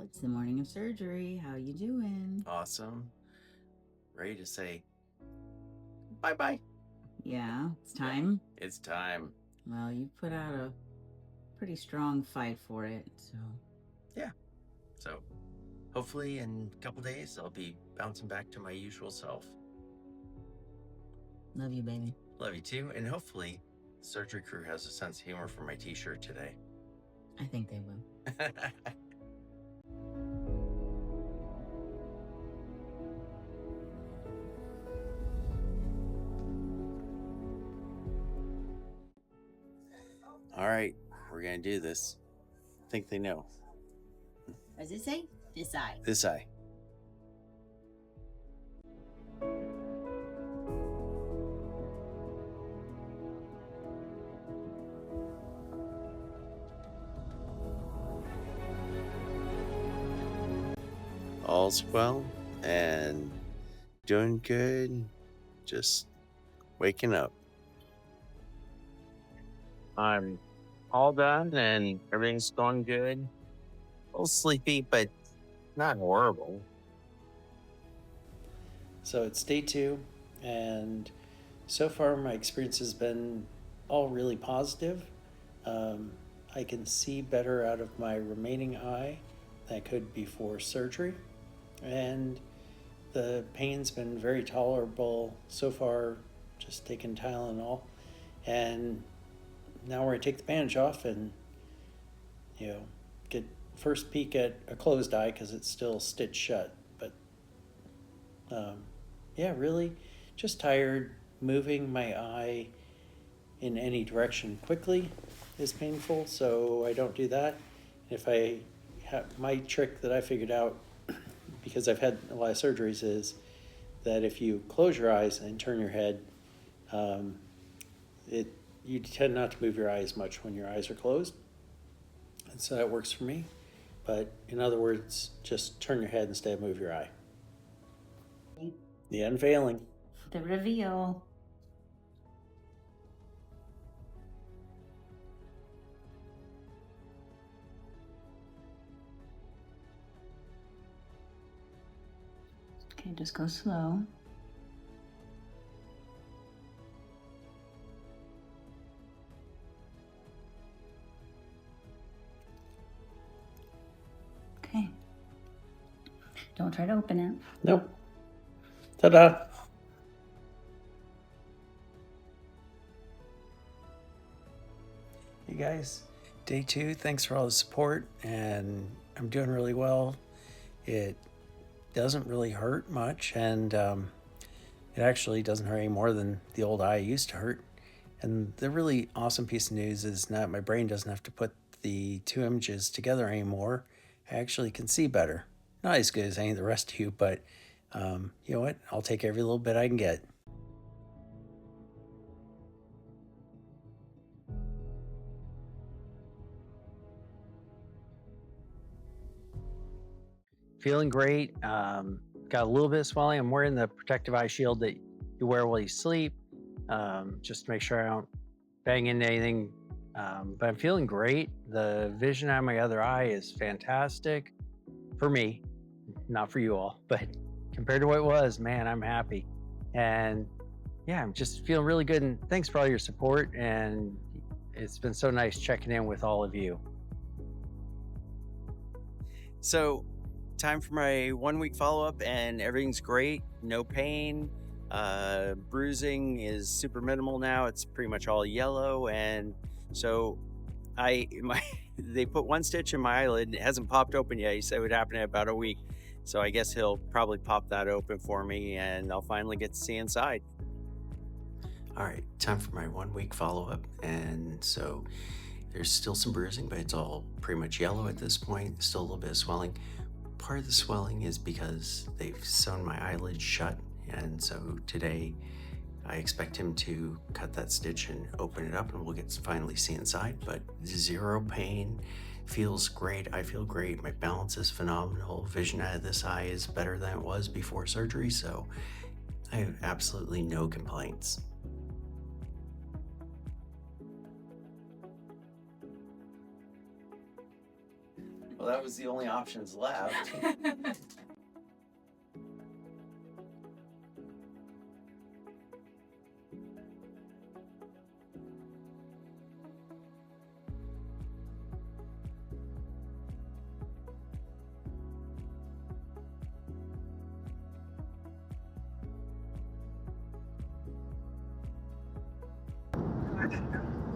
It's the morning of surgery. How you doing? Awesome. Ready to say bye-bye. Yeah, it's time. It's time. Well, you put out a pretty strong fight for it, so. Yeah. So hopefully in a couple days I'll be bouncing back to my usual self. Love you, baby. Love you too. And hopefully the surgery crew has a sense of humor for my t-shirt today. I think they will. All right, we're gonna do this. I think they know. What does it say? This eye. This eye. All's well and doing good. Just waking up. I'm all done and everything's going good. A little sleepy, but not horrible. So it's day 2, and so far my experience has been all really positive. I can see better out of my remaining eye than I could before surgery, and the pain's been very tolerable so far, just taking Tylenol. And now we're going to take the bandage off and, get first peek at a closed eye because it's still stitched shut. But yeah, really just tired. Moving my eye in any direction quickly is painful, so I don't do that. If I have my trick that I figured out, because I've had a lot of surgeries, is that if you close your eyes and turn your head, you tend not to move your eyes much when your eyes are closed, and so that works for me. But in other words, just turn your head instead of move your eye. The unveiling. The reveal. Okay, just go slow. Okay. Don't try to open it. Nope. Ta-da. You guys, day 2, thanks for all the support, and I'm doing really well. It doesn't really hurt much, and it actually doesn't hurt any more than the old eye used to hurt. And the really awesome piece of news is now my brain doesn't have to put the 2 images together anymore. I actually can see better. Not as good as any of the rest of you, but you know what? I'll take every little bit I can get. Feeling great. Got a little bit of swelling. I'm wearing the protective eye shield that you wear while you sleep, just to make sure I don't bang into anything. But I'm feeling great. The vision on my other eye is fantastic for me, not for you all, but compared to what it was, man, I'm happy. And yeah, I'm just feeling really good. And thanks for all your support. And it's been so nice checking in with all of you. So, time for my 1-week follow-up, and everything's great. No pain. Bruising is super minimal now. It's pretty much all yellow, and so they put 1 stitch in my eyelid. It hasn't popped open yet. He said it would happen in about a week. So I guess he'll probably pop that open for me, and I'll finally get to see inside. All right, time for my 1-week follow-up, and so there's still some bruising, but it's all pretty much yellow at this point. Still a little bit of swelling. Part of the swelling is because they've sewn my eyelid shut, and so today I expect him to cut that stitch and open it up, and we'll get to finally see inside. But 0 pain, feels great. I feel great. My balance is phenomenal. Vision out of this eye is better than it was before surgery, so I have absolutely no complaints. Well, that was the only options left.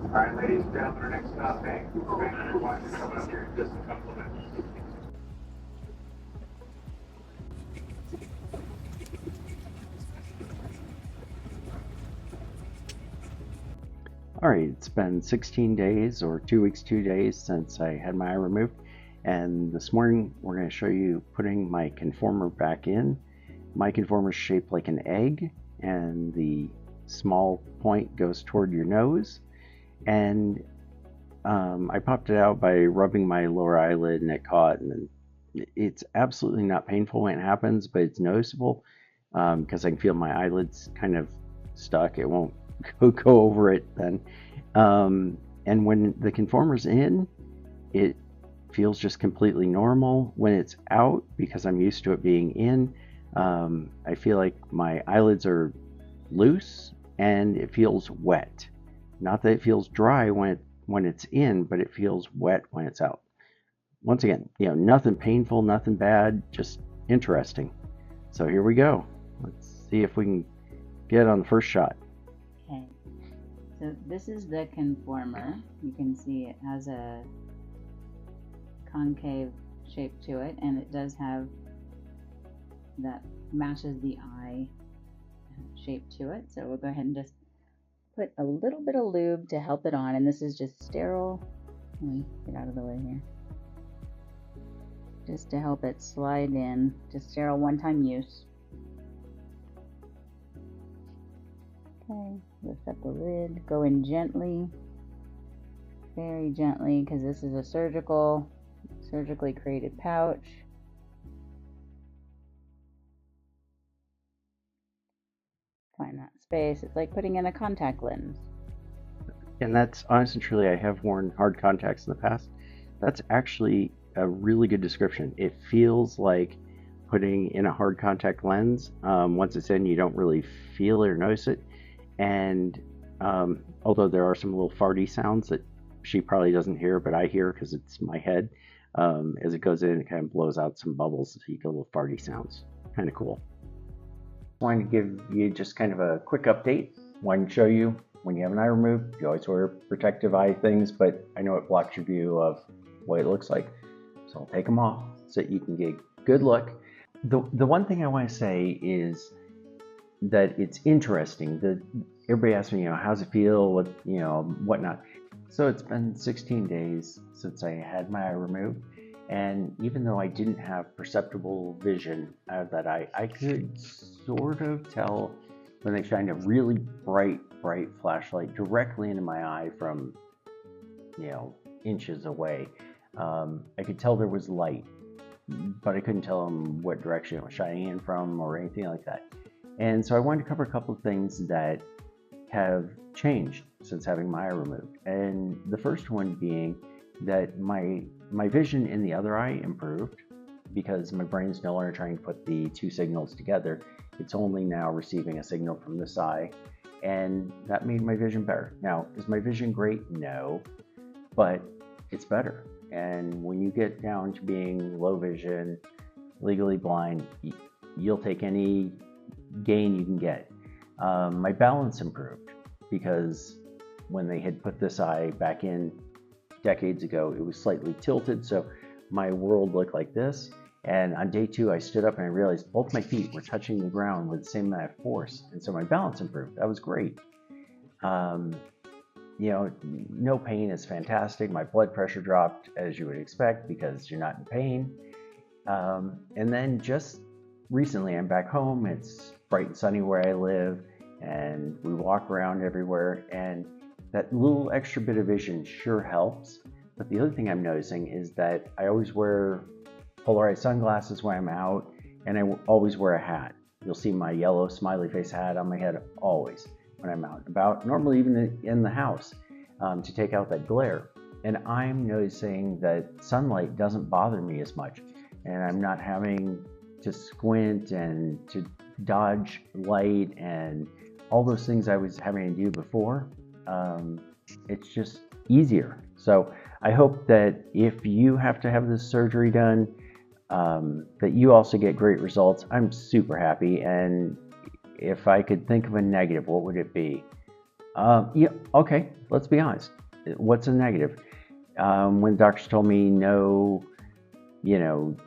All right, ladies and gentlemen, our next stop, Vancouver Watch is coming up here in just a couple of minutes. All right, it's been 16 days or 2 weeks, 2 days since I had my eye removed. And this morning we're going to show you putting my conformer back in. My conformer is shaped like an egg, and the small point goes toward your nose. And I popped it out by rubbing my lower eyelid, and it caught. And it's absolutely not painful when it happens, but it's noticeable because I can feel my eyelids kind of stuck. It won't go over it then. And when the conformer's in, it feels just completely normal. When it's out, because I'm used to it being in, I feel like my eyelids are loose and it feels wet. Not that it feels dry when it's in, but it feels wet when it's out. Once again, nothing painful, nothing bad, just interesting. So here we go. Let's see if we can get on the first shot. Okay, so this is the conformer. You can see it has a concave shape to it, and it does have that matches the eye shape to it. So we'll go ahead and just put a little bit of lube to help it on, and this is just sterile. Let me get out of the way here. Just to help it slide in, just sterile, one-time use. Okay, lift up the lid, go in gently, very gently, because this is a surgically created pouch. Find that space. It's like putting in a contact lens. And that's honestly, truly, I have worn hard contacts in the past. That's actually a really good description. It feels like putting in a hard contact lens. Once it's in, you don't really feel it or notice it. And although there are some little farty sounds that she probably doesn't hear, but I hear because it's my head. As it goes in, it kind of blows out some bubbles, so you get little farty sounds. Kind of cool. Wanted to give you just kind of a quick update. Wanted to show you when you have an eye removed, you always wear protective eye things, but I know it blocks your view of what it looks like. So I'll take them off so that you can get a good look. The one thing I want to say is that it's interesting that everybody asks me, how's it feel, whatnot. So it's been 16 days since I had my eye removed, and even though I didn't have perceptible vision out of that eye, I could sort of tell when they shined a really bright flashlight directly into my eye from, inches away. I could tell there was light, but I couldn't tell them what direction it was shining in from or anything like that. And so I wanted to cover a couple of things that have changed since having my eye removed. And the first one being that my vision in the other eye improved because my brain's no longer trying to put the two signals together. It's only now receiving a signal from this eye, and that made my vision better. Now, is my vision great? No, but it's better. And when you get down to being low vision, legally blind, you'll take any gain you can get. My balance improved because when they had put this eye back in decades ago, it was slightly tilted, so my world looked like this. And on day 2, I stood up and I realized both my feet were touching the ground with the same amount of force, and so my balance improved. That was great. No pain is fantastic. My blood pressure dropped, as you would expect, because you're not in pain. And then just recently, I'm back home. It's bright and sunny where I live, and we walk around everywhere, and that little extra bit of vision sure helps. But the other thing I'm noticing is that I always wear polarized sunglasses when I'm out, and I always wear a hat. You'll see my yellow smiley face hat on my head always when I'm out and about, normally even in the house, to take out that glare. And I'm noticing that sunlight doesn't bother me as much, and I'm not having to squint and to dodge light and all those things I was having to do before. It's just easier. So I hope that if you have to have this surgery done, that you also get great results. I'm super happy, and if I could think of a negative, what would it be? Yeah, okay, let's be honest. What's a negative? When doctors told me no, you know,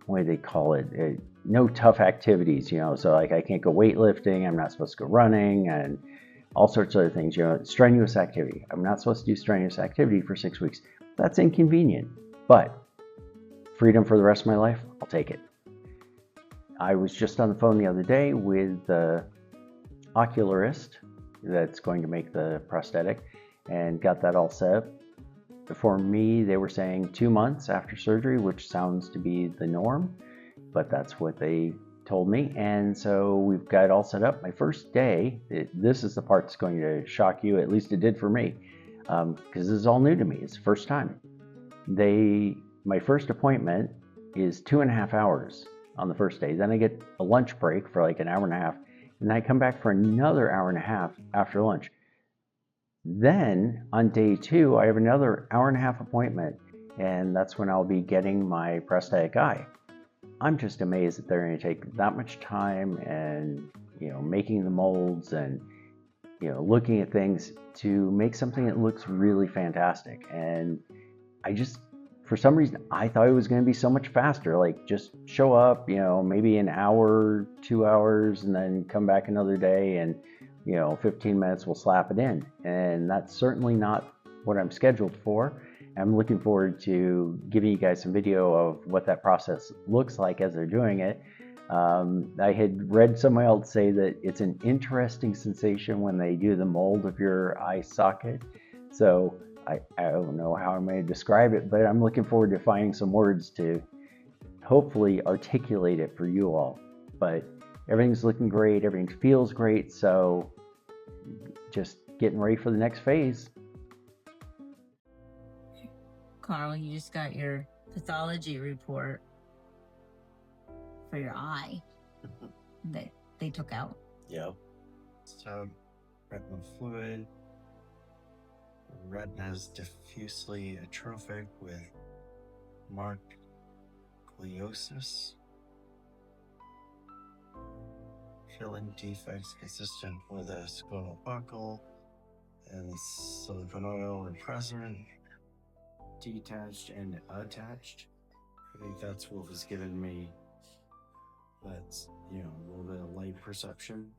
what do they call it? No tough activities, so like I can't go weightlifting, I'm not supposed to go running, and all sorts of other things, strenuous activity. I'm not supposed to do strenuous activity for 6 weeks. That's inconvenient, but freedom for the rest of my life, I'll take it. I was just on the phone the other day with the ocularist that's going to make the prosthetic and got that all set up. For me, they were saying 2 months after surgery, which sounds to be the norm, but that's what they told me. And so we've got it all set up. My first day, this is the part that's going to shock you, at least it did for me, because this is all new to me. It's the first time. My first appointment is 2.5 hours on the first day. Then I get a lunch break for like an hour and a half, and then I come back for another hour and a half after lunch. Then on day 2, I have another hour and a half appointment, and that's when I'll be getting my prosthetic eye. I'm just amazed that they're going to take that much time and, making the molds and, looking at things to make something that looks really fantastic. And for some reason, I thought it was going to be so much faster, like just show up, maybe an hour, 2 hours, and then come back another day and 15 minutes we'll slap it in. And that's certainly not what I'm scheduled for. I'm looking forward to giving you guys some video of what that process looks like as they're doing it. I had read somewhere else say that it's an interesting sensation when they do the mold of your eye socket. So I don't know how I'm going to describe it, but I'm looking forward to finding some words to hopefully articulate it for you all. But everything's looking great, everything feels great, so just getting ready for the next phase. Karl, you just got your pathology report for your eye that they took out. Yep. So, retinal fluid. Retina is diffusely atrophic with marked gliosis. Filling defects consistent with a scleral buckle and silicone oil were present, detached and attached. I think that's what was giving me that's, a little bit of light perception.